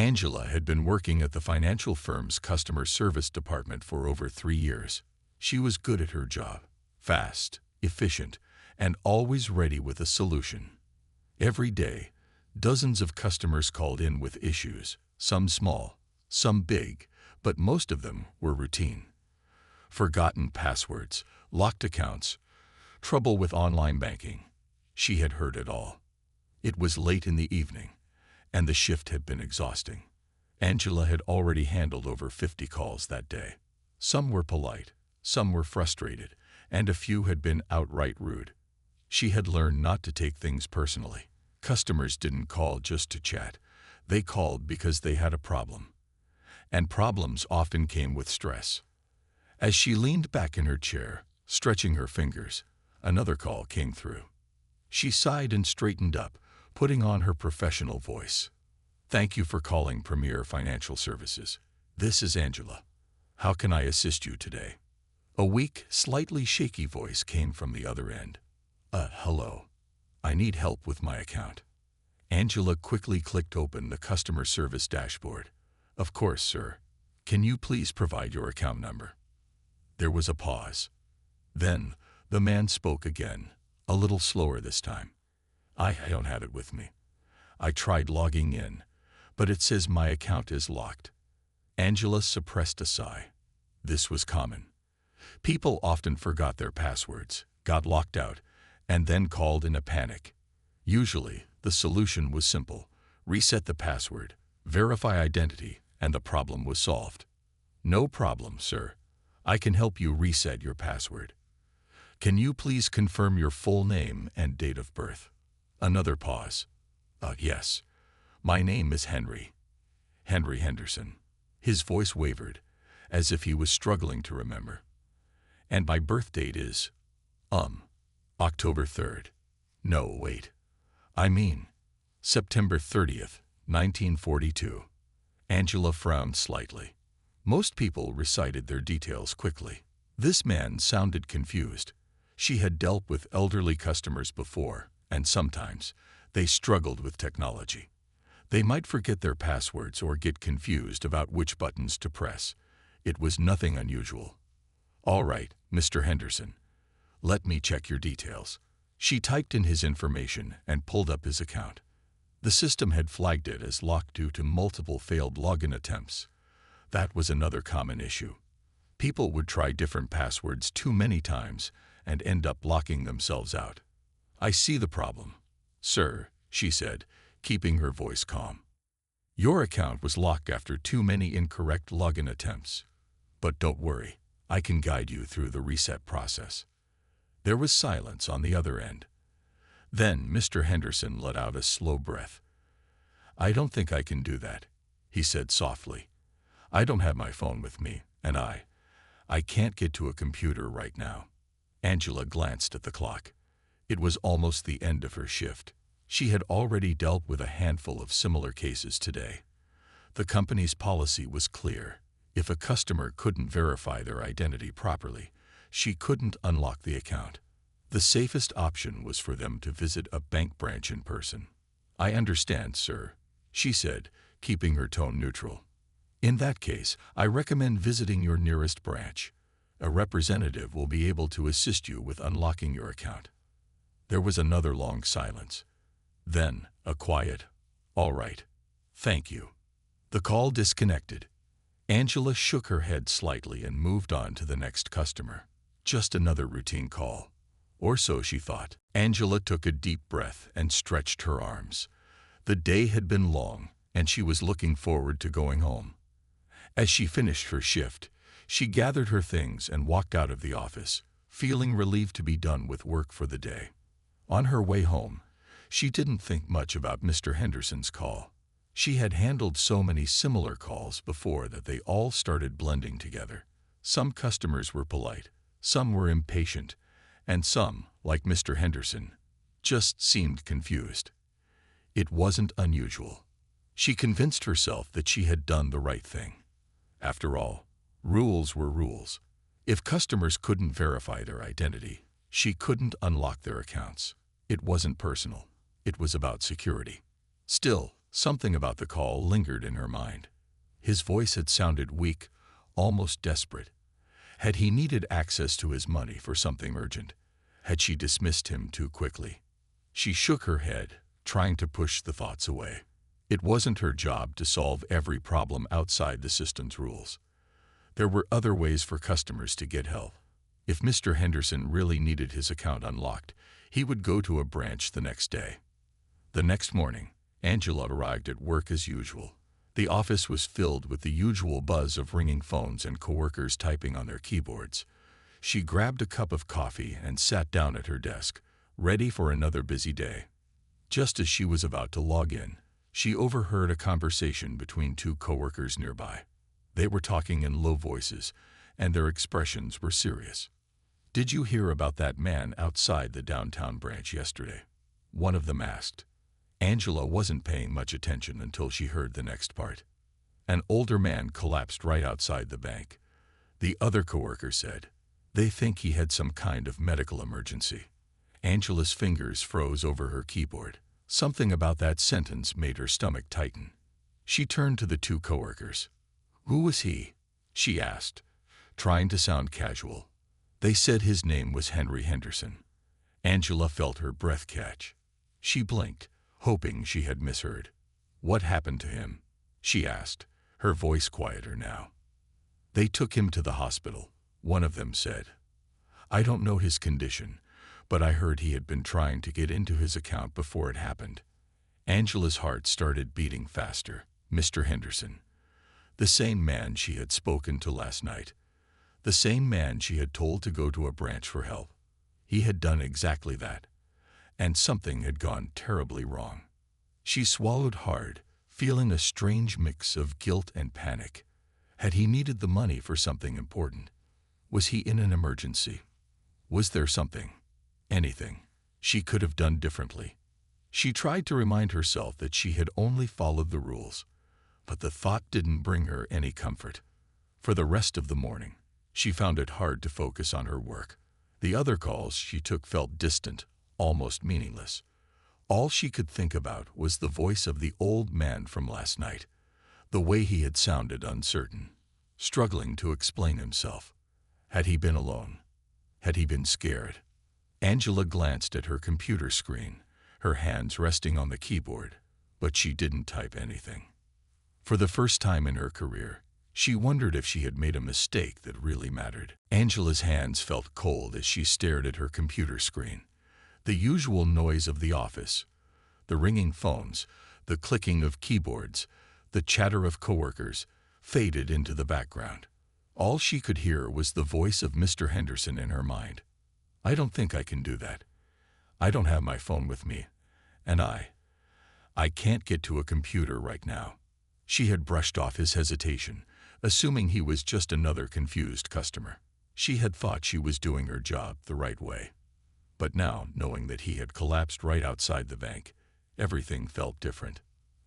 Angela had been working at the financial firm's customer service department for over 3 years. She was good at her job, fast, efficient, and always ready with a solution. Every day, dozens of customers called in with issues, some small, some big, but most of them were routine. Forgotten passwords, locked accounts, trouble with online banking. She had heard it all. It was late in the evening, and the shift had been exhausting. Angela had already handled over 50 calls that day. Some were polite, some were frustrated, and a few had been outright rude. She had learned not to take things personally. Customers didn't call just to chat. They called because they had a problem. And problems often came with stress. As she leaned back in her chair, stretching her fingers, another call came through. She sighed and straightened up, putting on her professional voice. "Thank you for calling Premier Financial Services. This is Angela. How can I assist you today?" A weak, slightly shaky voice came from the other end. Hello. I need help with my account." Angela quickly clicked open the customer service dashboard. "Of course, sir. Can you please provide your account number?" There was a pause. Then the man spoke again, a little slower this time. I don't have it with me. I tried logging in, but it says my account is locked." Angela suppressed a sigh. This was common. People often forgot their passwords, got locked out, and then called in a panic. Usually, the solution was simple. Reset the password, verify identity, and the problem was solved. "No problem, sir. I can help you reset your password. Can you please confirm your full name and date of birth?" Another pause. Yes. My name is Henry Henderson." His voice wavered, as if he was struggling to remember. "And my birth date is, October 3rd. No, wait. I mean, September 30th, 1942. Angela frowned slightly. Most people recited their details quickly. This man sounded confused. She had dealt with elderly customers before, and sometimes they struggled with technology. They might forget their passwords or get confused about which buttons to press. It was nothing unusual. "All right, Mr. Henderson. Let me check your details." She typed in his information and pulled up his account. The system had flagged it as locked due to multiple failed login attempts. That was another common issue. People would try different passwords too many times and end up locking themselves out. "I see the problem, sir," she said, keeping her voice calm. "Your account was locked after too many incorrect login attempts. But don't worry, I can guide you through the reset process." There was silence on the other end. Then Mr. Henderson let out a slow breath. "I don't think I can do that," he said softly. "I don't have my phone with me, and I can't get to a computer right now." Angela glanced at the clock. It was almost the end of her shift. She had already dealt with a handful of similar cases today. The company's policy was clear. If a customer couldn't verify their identity properly, she couldn't unlock the account. The safest option was for them to visit a bank branch in person. "I understand, sir," she said, keeping her tone neutral. "In that case, I recommend visiting your nearest branch. A representative will be able to assist you with unlocking your account." There was another long silence. Then a quiet, "All right. Thank you." The call disconnected. Angela shook her head slightly and moved on to the next customer. Just another routine call. Or so she thought. Angela took a deep breath and stretched her arms. The day had been long, and she was looking forward to going home. As she finished her shift, she gathered her things and walked out of the office, feeling relieved to be done with work for the day. On her way home, she didn't think much about Mr. Henderson's call. She had handled so many similar calls before that they all started blending together. Some customers were polite, some were impatient, and some, like Mr. Henderson, just seemed confused. It wasn't unusual. She convinced herself that she had done the right thing. After all, rules were rules. If customers couldn't verify their identity, she couldn't unlock their accounts. It wasn't personal. It was about security. Still, Something about the call lingered in her mind. His voice had sounded weak, almost desperate. Had he needed access to his money for something urgent? Had she dismissed him too quickly? She shook her head, trying to push the thoughts away. It wasn't her job to solve every problem outside the system's rules. There were other ways for customers to get help. If Mr. Henderson really needed his account unlocked, he would go to a branch the next day. The next morning, Angela arrived at work as usual. The office was filled with the usual buzz of ringing phones and coworkers typing on their keyboards. She grabbed a cup of coffee and sat down at her desk, ready for another busy day. Just as she was about to log in, she overheard a conversation between two coworkers nearby. They were talking in low voices, and their expressions were serious. "Did you hear about that man outside the downtown branch yesterday?" one of them asked. Angela wasn't paying much attention until she heard the next part. "An older man collapsed right outside the bank," the other coworker said. "They think he had some kind of medical emergency." Angela's fingers froze over her keyboard. Something about that sentence made her stomach tighten. She turned to the two coworkers. "Who was he?" she asked, trying to sound casual. "They said his name was Henry Henderson." Angela felt her breath catch. She blinked, hoping she had misheard. "What happened to him?" she asked, her voice quieter now. "They took him to the hospital," one of them said. "I don't know his condition, but I heard he had been trying to get into his account before it happened." Angela's heart started beating faster. Mr. Henderson. The same man she had spoken to last night. The same man she had told to go to a branch for help. He had done exactly that. And something had gone terribly wrong. She swallowed hard, feeling a strange mix of guilt and panic. Had he needed the money for something important? Was he in an emergency? Was there something, anything, she could have done differently? She tried to remind herself that she had only followed the rules, but the thought didn't bring her any comfort. For the rest of the morning, she found it hard to focus on her work. The other calls she took felt distant, almost meaningless. All she could think about was the voice of the old man from last night, the way he had sounded uncertain, struggling to explain himself. Had he been alone? Had he been scared? Angela glanced at her computer screen, her hands resting on the keyboard, but she didn't type anything. For the first time in her career, she wondered if she had made a mistake that really mattered. Angela's hands felt cold as she stared at her computer screen. The usual noise of the office, the ringing phones, the clicking of keyboards, the chatter of coworkers, faded into the background. All she could hear was the voice of Mr. Henderson in her mind. "I don't think I can do that. I don't have my phone with me, and I can't get to a computer right now." She had brushed off his hesitation, assuming he was just another confused customer. She had thought she was doing her job the right way. But now, knowing that he had collapsed right outside the bank, everything felt different.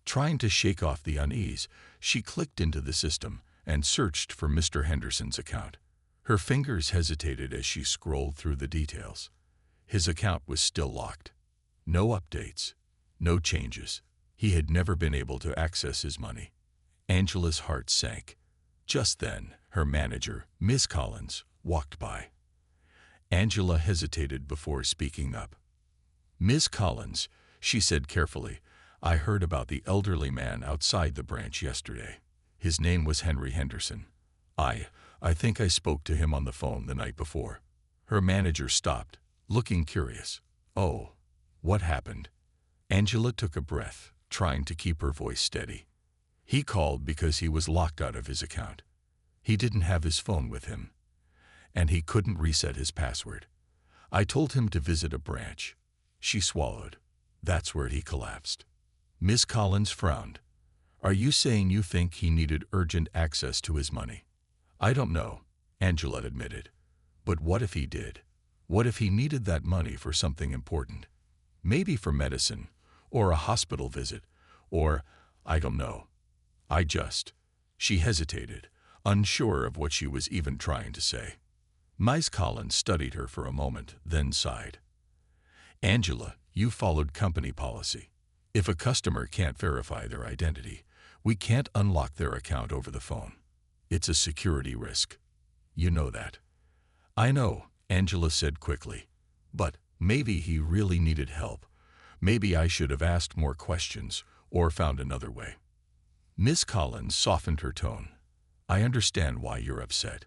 Trying to shake off the unease, she clicked into the system and searched for Mr. Henderson's account. Her fingers hesitated as she scrolled through the details. His account was still locked. No updates, no changes. He had never been able to access his money. Angela's heart sank. Just then, her manager, Miss Collins, walked by. Angela hesitated before speaking up. "Miss Collins," she said carefully, "I heard about the elderly man outside the branch yesterday. His name was Henry Henderson. I think I spoke to him on the phone the night before." Her manager stopped, looking curious. "Oh, what happened?" Angela took a breath, trying to keep her voice steady. "He called because he was locked out of his account. He didn't have his phone with him, and he couldn't reset his password. I told him to visit a branch." She swallowed. "That's where he collapsed." Miss Collins frowned. "Are you saying you think he needed urgent access to his money?" "I don't know," Angela admitted. "But what if he did? What if he needed that money for something important? Maybe for medicine, or a hospital visit, or, I don't know. She hesitated, unsure of what she was even trying to say. Miss Collins studied her for a moment, then sighed. "Angela, you followed company policy. If a customer can't verify their identity, we can't unlock their account over the phone. It's a security risk. You know that. I know, Angela said quickly. But maybe he really needed help. Maybe I should have asked more questions or found another way. Miss Collins softened her tone. I understand why you're upset,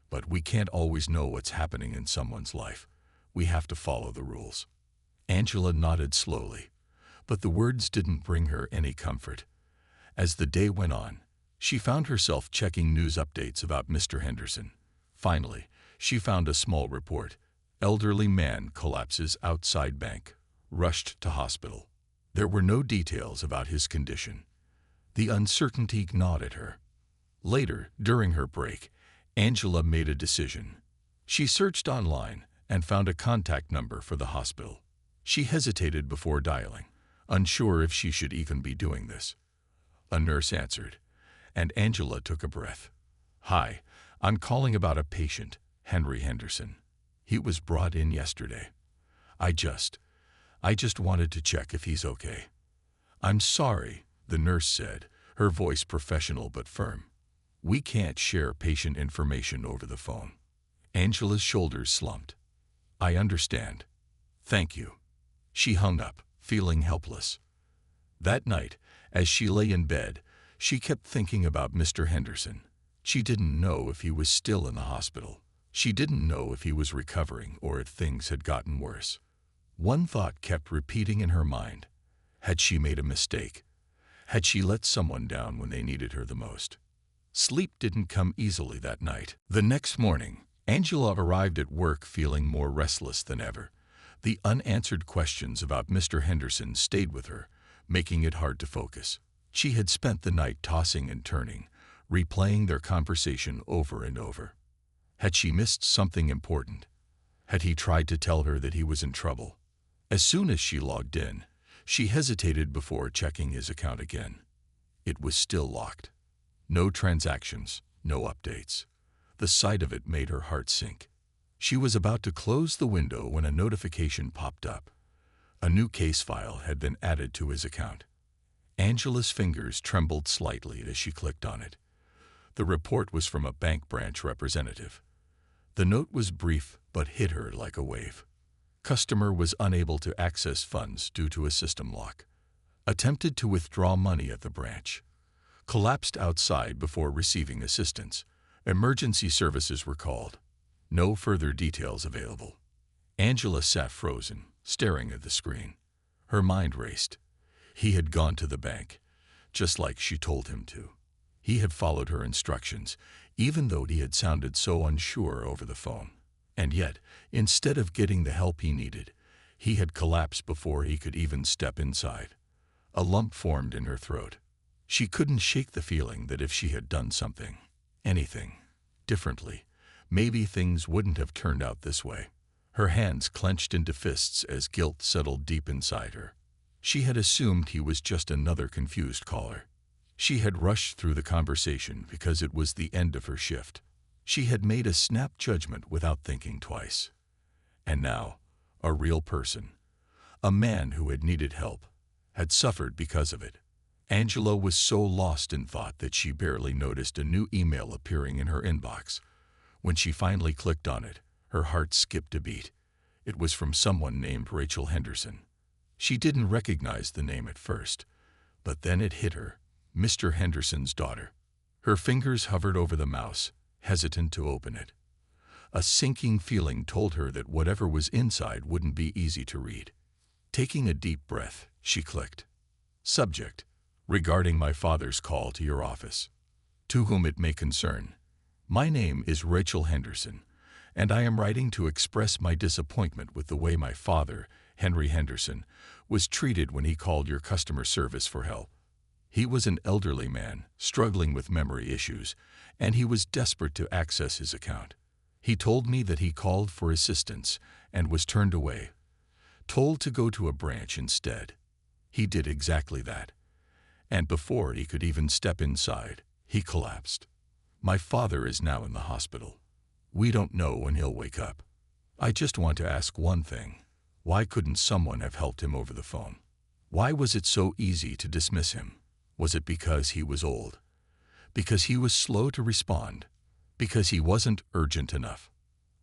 but we can't always know what's happening in someone's life. We have to follow the rules. Angela nodded slowly, but the words didn't bring her any comfort. As the day went on, she found herself checking news updates about Mr. Henderson. Finally, she found a small report. Elderly man collapses outside bank, rushed to hospital. There were no details about his condition. The uncertainty gnawed at her. Later, during her break, Angela made a decision. She searched online and found a contact number for the hospital. She hesitated before dialing, unsure if she should even be doing this. A nurse answered, and Angela took a breath. Hi, I'm calling about a patient, Henry Henderson. He was brought in yesterday. I just wanted to check if he's okay. I'm sorry, the nurse said, her voice professional but firm. We can't share patient information over the phone. Angela's shoulders slumped. I understand. Thank you. She hung up, feeling helpless. That night, as she lay in bed, she kept thinking about Mr. Henderson. She didn't know if he was still in the hospital. She didn't know if he was recovering or if things had gotten worse. One thought kept repeating in her mind. Had she made a mistake? Had she let someone down when they needed her the most? Sleep didn't come easily that night. The next morning, Angela arrived at work feeling more restless than ever. The unanswered questions about Mr. Henderson stayed with her, making it hard to focus. She had spent the night tossing and turning, replaying their conversation over and over. Had she missed something important? Had he tried to tell her that he was in trouble? As soon as she logged in, she hesitated before checking his account again. It was still locked. No transactions, no updates. The sight of it made her heart sink. She was about to close the window when a notification popped up. A new case file had been added to his account. Angela's fingers trembled slightly as she clicked on it. The report was from a bank branch representative. The note was brief but hit her like a wave. Customer was unable to access funds due to a system lock. Attempted to withdraw money at the branch. Collapsed outside before receiving assistance. Emergency services were called. No further details available. Angela sat frozen, staring at the screen. Her mind raced. He had gone to the bank, just like she told him to. He had followed her instructions, even though he had sounded so unsure over the phone. And yet, instead of getting the help he needed, he had collapsed before he could even step inside. A lump formed in her throat. She couldn't shake the feeling that if she had done something, anything, differently, maybe things wouldn't have turned out this way. Her hands clenched into fists as guilt settled deep inside her. She had assumed he was just another confused caller. She had rushed through the conversation because it was the end of her shift. She had made a snap judgment without thinking twice. And now, a real person, a man who had needed help, had suffered because of it. Angela was so lost in thought that she barely noticed a new email appearing in her inbox. When she finally clicked on it, her heart skipped a beat. It was from someone named Rachel Henderson. She didn't recognize the name at first, but then it hit her, Mr. Henderson's daughter. Her fingers hovered over the mouse, hesitant to open it. A sinking feeling told her that whatever was inside wouldn't be easy to read. Taking a deep breath, she clicked. Subject: regarding my father's call to your office. To whom it may concern. My name is Rachel Henderson, and I am writing to express my disappointment with the way my father, Henry Henderson, was treated when he called your customer service for help. He was an elderly man, struggling with memory issues, and he was desperate to access his account. He told me that he called for assistance and was turned away, told to go to a branch instead. He did exactly that. And before he could even step inside, he collapsed. My father is now in the hospital. We don't know when he'll wake up. I just want to ask one thing. Why couldn't someone have helped him over the phone? Why was it so easy to dismiss him? Was it because he was old? Because he was slow to respond? Because he wasn't urgent enough?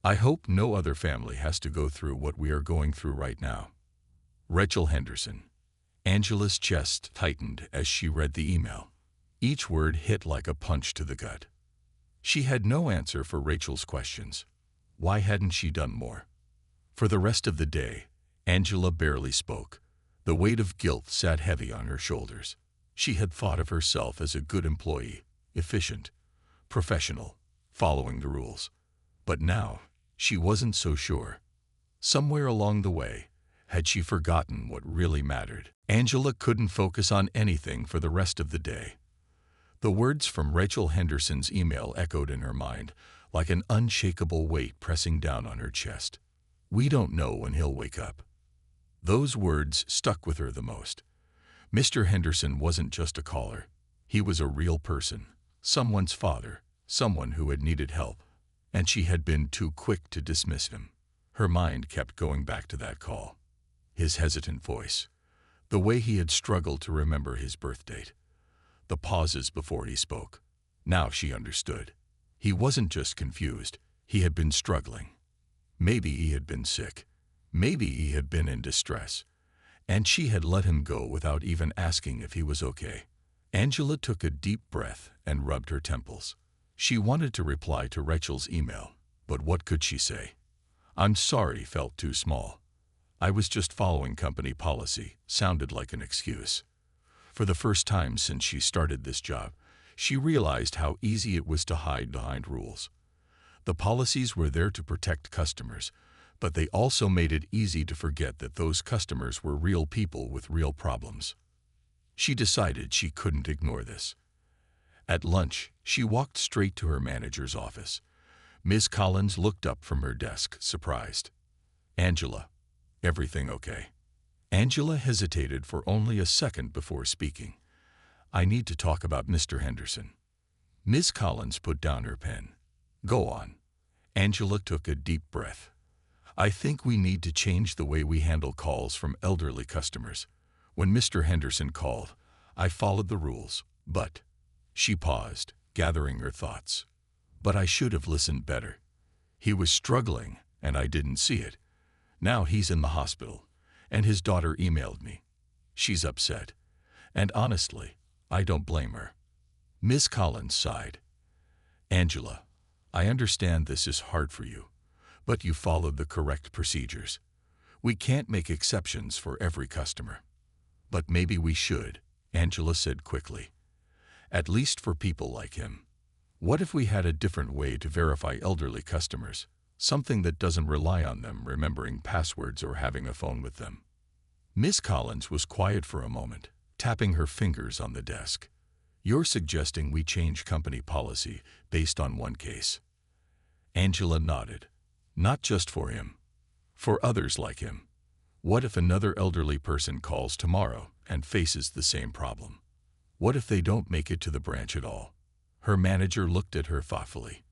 I hope no other family has to go through what we are going through right now. Rachel Henderson. Angela's chest tightened as she read the email. Each word hit like a punch to the gut. She had no answer for Rachel's questions. Why hadn't she done more? For the rest of the day, Angela barely spoke. The weight of guilt sat heavy on her shoulders. She had thought of herself as a good employee, efficient, professional, following the rules. But now, she wasn't so sure. Somewhere along the way, had she forgotten what really mattered? Angela couldn't focus on anything for the rest of the day. The words from Rachel Henderson's email echoed in her mind, like an unshakable weight pressing down on her chest. We don't know when he'll wake up. Those words stuck with her the most. Mr. Henderson wasn't just a caller. He was a real person, someone's father, someone who had needed help, and she had been too quick to dismiss him. Her mind kept going back to that call. His hesitant voice, the way he had struggled to remember his birth date, the pauses before he spoke. Now she understood. He wasn't just confused, he had been struggling. Maybe he had been sick. Maybe he had been in distress. And she had let him go without even asking if he was okay. Angela took a deep breath and rubbed her temples. She wanted to reply to Rachel's email, but what could she say? I'm sorry felt too small. I was just following company policy sounded like an excuse. For the first time since she started this job, she realized how easy it was to hide behind rules. The policies were there to protect customers, but they also made it easy to forget that those customers were real people with real problems. She decided she couldn't ignore this. At lunch, she walked straight to her manager's office. Ms. Collins looked up from her desk, surprised. Angela, everything okay? Angela hesitated for only a second before speaking. I need to talk about Mr. Henderson. Ms. Collins put down her pen. Go on. Angela took a deep breath. I think we need to change the way we handle calls from elderly customers. When Mr. Henderson called, I followed the rules, but... She paused, gathering her thoughts. But I should have listened better. He was struggling, and I didn't see it. Now he's in the hospital, and his daughter emailed me. She's upset. And honestly, I don't blame her. Ms. Collins sighed. Angela, I understand this is hard for you, but you followed the correct procedures. We can't make exceptions for every customer. But maybe we should, Angela said quickly. At least for people like him. What if we had a different way to verify elderly customers, something that doesn't rely on them remembering passwords or having a phone with them? Ms. Collins was quiet for a moment, tapping her fingers on the desk. You're suggesting we change company policy based on one case. Angela nodded. Not just for him. For others like him. What if another elderly person calls tomorrow and faces the same problem? What if they don't make it to the branch at all? Her manager looked at her thoughtfully.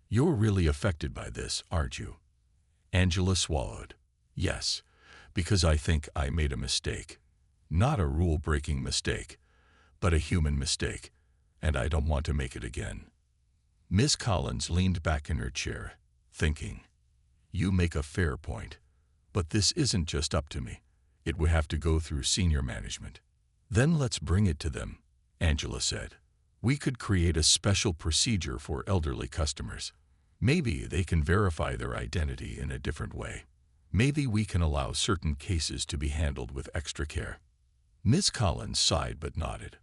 You're really affected by this, aren't you? Angela swallowed. Yes, because I think I made a mistake. Not a rule-breaking mistake, but a human mistake, and I don't want to make it again. Ms. Collins leaned back in her chair, thinking. You make a fair point, but this isn't just up to me. It would have to go through senior management. Then let's bring it to them, Angela said. We could create a special procedure for elderly customers. Maybe they can verify their identity in a different way. Maybe we can allow certain cases to be handled with extra care. Ms. Collins sighed but nodded.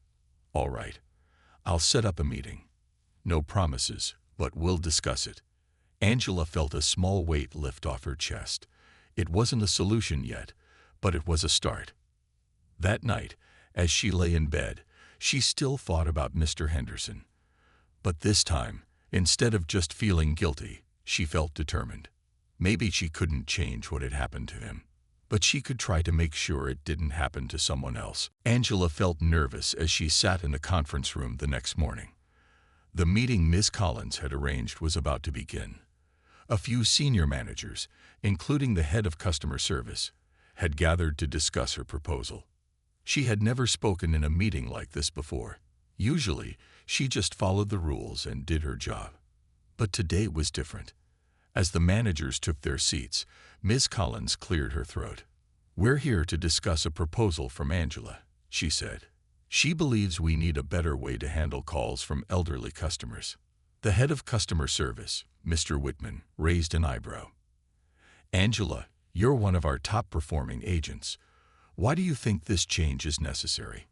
All right, I'll set up a meeting. No promises, but we'll discuss it. Angela felt a small weight lift off her chest. It wasn't a solution yet, but it was a start. That night, as she lay in bed, she still thought about Mr. Henderson. But this time, instead of just feeling guilty, she felt determined. Maybe she couldn't change what had happened to him, but she could try to make sure it didn't happen to someone else. Angela felt nervous as she sat in the conference room the next morning. The meeting Ms. Collins had arranged was about to begin. A few senior managers, including the head of customer service, had gathered to discuss her proposal. She had never spoken in a meeting like this before. Usually, she just followed the rules and did her job. But today was different. As the managers took their seats, Ms. Collins cleared her throat. "We're here to discuss a proposal from Angela," she said. "She believes we need a better way to handle calls from elderly customers." The head of customer service, Mr. Whitman, raised an eyebrow. "Angela, you're one of our top-performing agents. Why do you think this change is necessary?"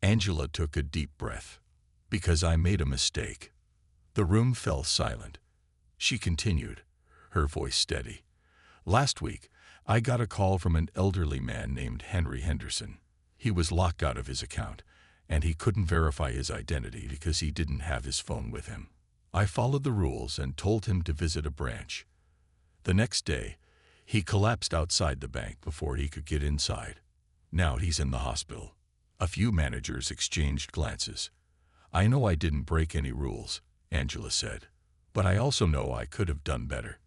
Angela took a deep breath. "Because I made a mistake." The room fell silent. She continued, her voice steady. "Last week, I got a call from an elderly man named Henry Henderson. He was locked out of his account, and he couldn't verify his identity because he didn't have his phone with him. I followed the rules and told him to visit a branch. The next day, he collapsed outside the bank before he could get inside. Now he's in the hospital." A few managers exchanged glances. "I know I didn't break any rules," Angela said, "but I also know I could have done better.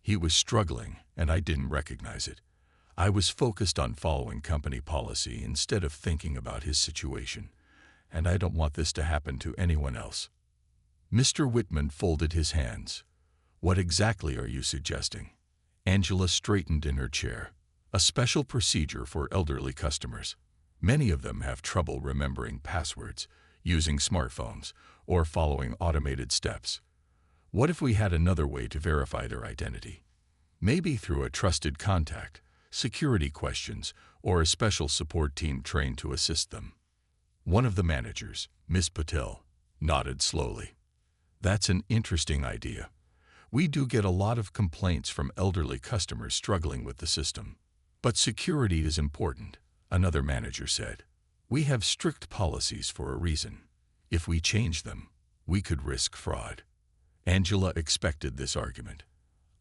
He was struggling, and I didn't recognize it. I was focused on following company policy instead of thinking about his situation, and I don't want this to happen to anyone else." Mr. Whitman folded his hands. "What exactly are you suggesting?" Angela straightened in her chair. "A special procedure for elderly customers. Many of them have trouble remembering passwords, using smartphones, or following automated steps. What if we had another way to verify their identity? Maybe through a trusted contact, security questions, or a special support team trained to assist them." One of the managers, Ms. Patel, nodded slowly. "That's an interesting idea. We do get a lot of complaints from elderly customers struggling with the system. But security is important," another manager said. "We have strict policies for a reason. If we change them, we could risk fraud." Angela expected this argument.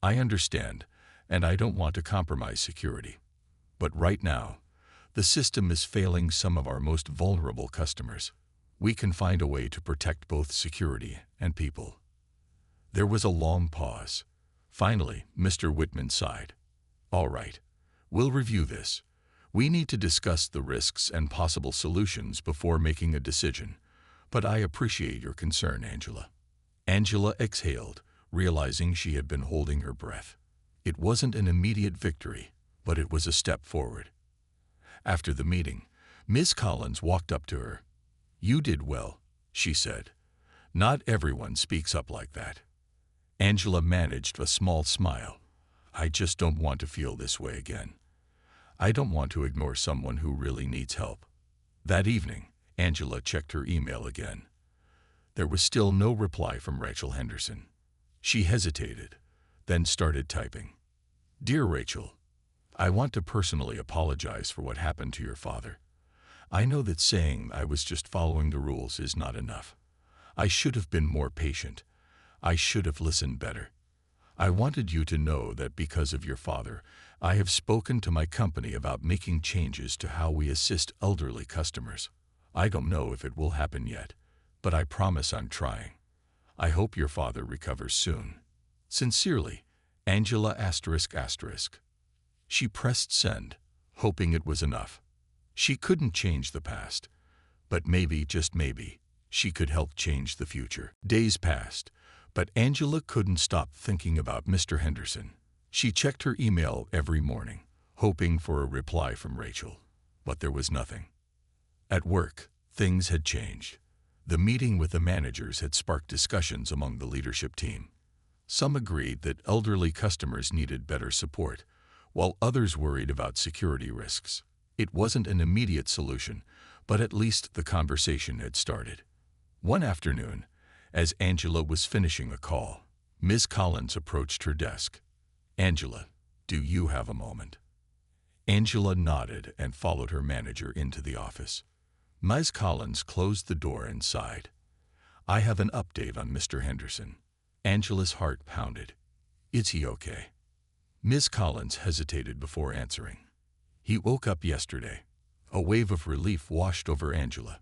"I understand, and I don't want to compromise security. But right now, the system is failing some of our most vulnerable customers. We can find a way to protect both security and people." There was a long pause. Finally, Mr. Whitman sighed. "All right, we'll review this. We need to discuss the risks and possible solutions before making a decision, but I appreciate your concern, Angela." Angela exhaled, realizing she had been holding her breath. It wasn't an immediate victory, but it was a step forward. After the meeting, Ms. Collins walked up to her. "You did well," she said. "Not everyone speaks up like that." Angela managed a small smile. "I just don't want to feel this way again. I don't want to ignore someone who really needs help." That evening, Angela checked her email again. There was still no reply from Rachel Henderson. She hesitated, then started typing. "Dear Rachel, I want to personally apologize for what happened to your father. I know that saying I was just following the rules is not enough. I should have been more patient. I should have listened better. I wanted you to know that because of your father, I have spoken to my company about making changes to how we assist elderly customers. I don't know if it will happen yet, but I promise I'm trying. I hope your father recovers soon. Sincerely, Angela ***. She pressed send, hoping it was enough. She couldn't change the past, but maybe, just maybe, she could help change the future. Days passed, but Angela couldn't stop thinking about Mr. Henderson. She checked her email every morning, hoping for a reply from Rachel, but there was nothing. At work, things had changed. The meeting with the managers had sparked discussions among the leadership team. Some agreed that elderly customers needed better support, while others worried about security risks. It wasn't an immediate solution, but at least the conversation had started. One afternoon, as Angela was finishing a call, Ms. Collins approached her desk. "Angela, do you have a moment?" Angela nodded and followed her manager into the office. Ms. Collins closed the door and sighed. "I have an update on Mr. Henderson." Angela's heart pounded. "Is he okay?" Ms. Collins hesitated before answering. "He woke up yesterday." A wave of relief washed over Angela.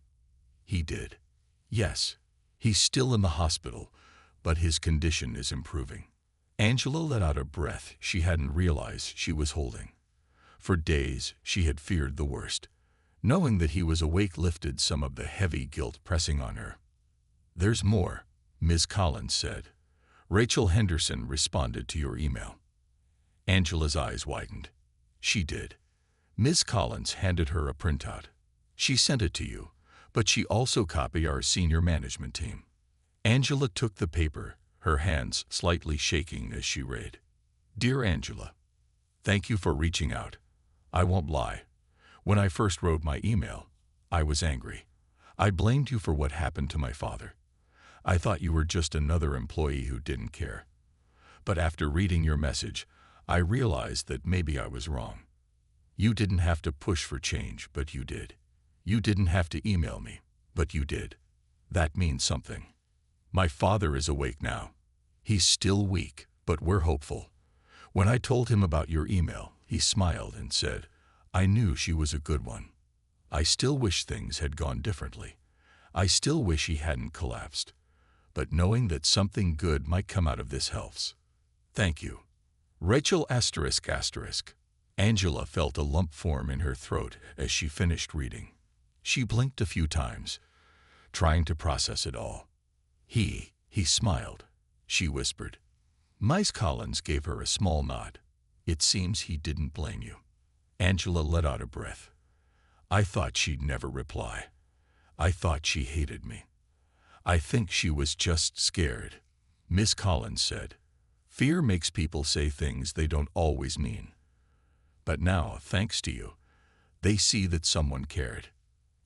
"He did." "Yes. He's still in the hospital, but his condition is improving." Angela let out a breath she hadn't realized she was holding. For days, she had feared the worst. Knowing that he was awake lifted some of the heavy guilt pressing on her. "There's more," Ms. Collins said. "Rachel Henderson responded to your email." Angela's eyes widened. "She did." Ms. Collins handed her a printout. "She sent it to you, but she also copied our senior management team." Angela took the paper, her hands slightly shaking as she read. "Dear Angela, thank you for reaching out. I won't lie. When I first wrote my email, I was angry. I blamed you for what happened to my father. I thought you were just another employee who didn't care. But after reading your message, I realized that maybe I was wrong. You didn't have to push for change, but you did. You didn't have to email me, but you did. That means something. My father is awake now. He's still weak, but we're hopeful. When I told him about your email, he smiled and said, 'I knew she was a good one.' I still wish things had gone differently. I still wish he hadn't collapsed. But knowing that something good might come out of this helps. Thank you. Rachel ***. Angela felt a lump form in her throat as she finished reading. She blinked a few times, trying to process it all. He smiled, she whispered. Ms. Collins gave her a small nod. It seems he didn't blame you. Angela let out a breath. I thought she'd never reply. I thought she hated me. I think she was just scared, Miss Collins said. Fear makes people say things they don't always mean. But now, thanks to you, they see that someone cared.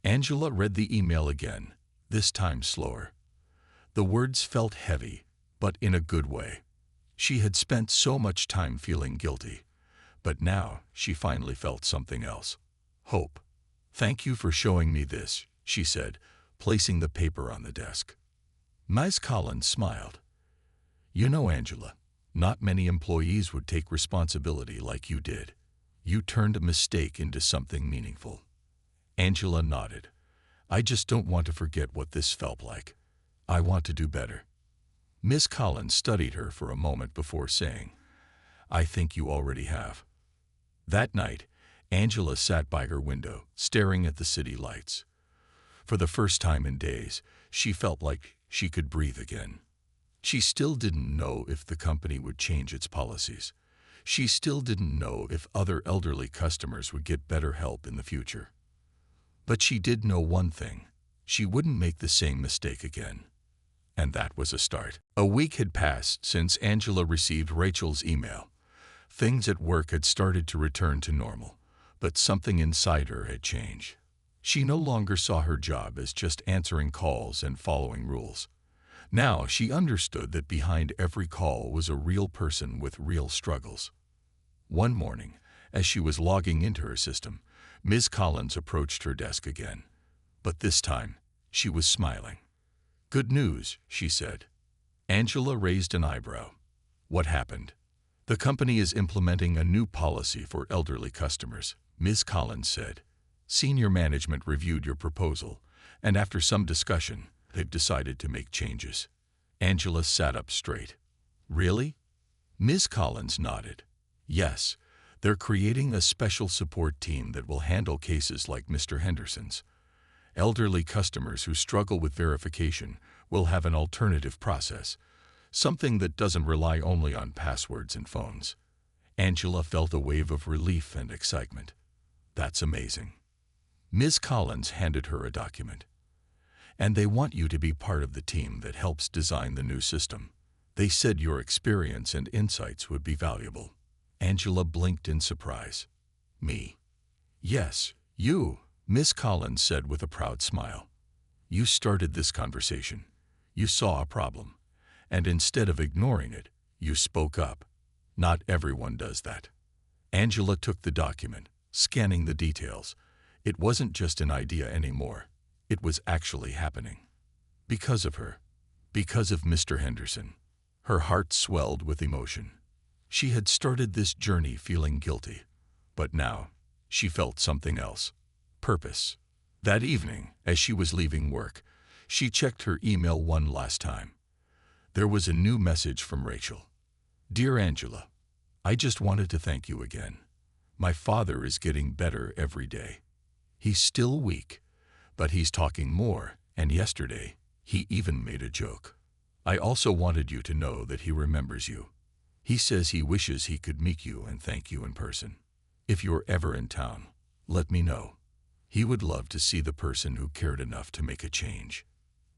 Angela read the email again, this time slower. The words felt heavy, but in a good way. She had spent so much time feeling guilty, but now she finally felt something else. Hope. Thank you for showing me this, she said, placing the paper on the desk. Ms. Collins smiled. You know, Angela, not many employees would take responsibility like you did. You turned a mistake into something meaningful. Angela nodded. I just don't want to forget what this felt like. I want to do better. Miss Collins studied her for a moment before saying, I think you already have. That night, Angela sat by her window, staring at the city lights. For the first time in days, she felt like she could breathe again. She still didn't know if the company would change its policies. She still didn't know if other elderly customers would get better help in the future. But she did know one thing. She wouldn't make the same mistake again. And that was a start. A week had passed since Angela received Rachel's email. Things at work had started to return to normal, but something inside her had changed. She no longer saw her job as just answering calls and following rules. Now she understood that behind every call was a real person with real struggles. One morning, as she was logging into her system, Ms. Collins approached her desk again. But this time, she was smiling. Good news, she said. Angela raised an eyebrow. What happened? The company is implementing a new policy for elderly customers, Ms. Collins said. Senior management reviewed your proposal, and after some discussion, they've decided to make changes. Angela sat up straight. Really? Ms. Collins nodded. Yes, they're creating a special support team that will handle cases like Mr. Henderson's. Elderly customers who struggle with verification will have an alternative process, something that doesn't rely only on passwords and phones. Angela felt a wave of relief and excitement. That's amazing. Ms. Collins handed her a document. And they want you to be part of the team that helps design the new system. They said your experience and insights would be valuable. Angela blinked in surprise. Me? Yes, you, Miss Collins said with a proud smile. You started this conversation. You saw a problem. And instead of ignoring it, you spoke up. Not everyone does that. Angela took the document, scanning the details. It wasn't just an idea anymore. It was actually happening. Because of her. Because of Mr. Henderson. Her heart swelled with emotion. She had started this journey feeling guilty. But now, she felt something else. Purpose. That evening, as she was leaving work, she checked her email one last time. There was a new message from Rachel. Dear Angela, I just wanted to thank you again. My father is getting better every day. He's still weak, but he's talking more, and yesterday, he even made a joke. I also wanted you to know that he remembers you. He says he wishes he could meet you and thank you in person. If you're ever in town, let me know. He would love to see the person who cared enough to make a change.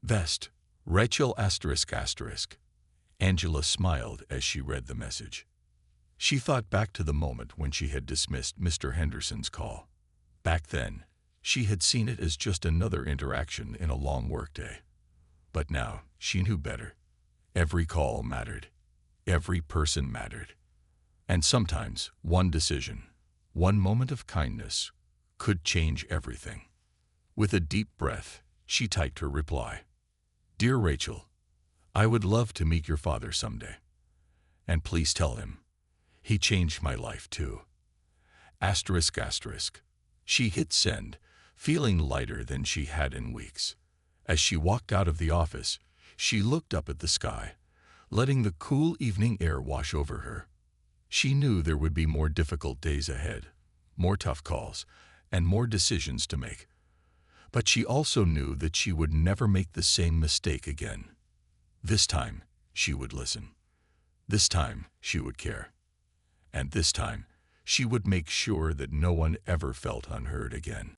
Vest, Rachel ***. Angela smiled as she read the message. She thought back to the moment when she had dismissed Mr. Henderson's call. Back then, she had seen it as just another interaction in a long workday. But now, she knew better. Every call mattered. Every person mattered. And sometimes, one decision, one moment of kindness, could change everything. With a deep breath, she typed her reply. Dear Rachel, I would love to meet your father someday. And please tell him, he changed my life too. ***. She hit send, feeling lighter than she had in weeks. As she walked out of the office, she looked up at the sky, letting the cool evening air wash over her. She knew there would be more difficult days ahead, more tough calls, and more decisions to make. But she also knew that she would never make the same mistake again. This time, she would listen. This time, she would care. And this time, she would make sure that no one ever felt unheard again.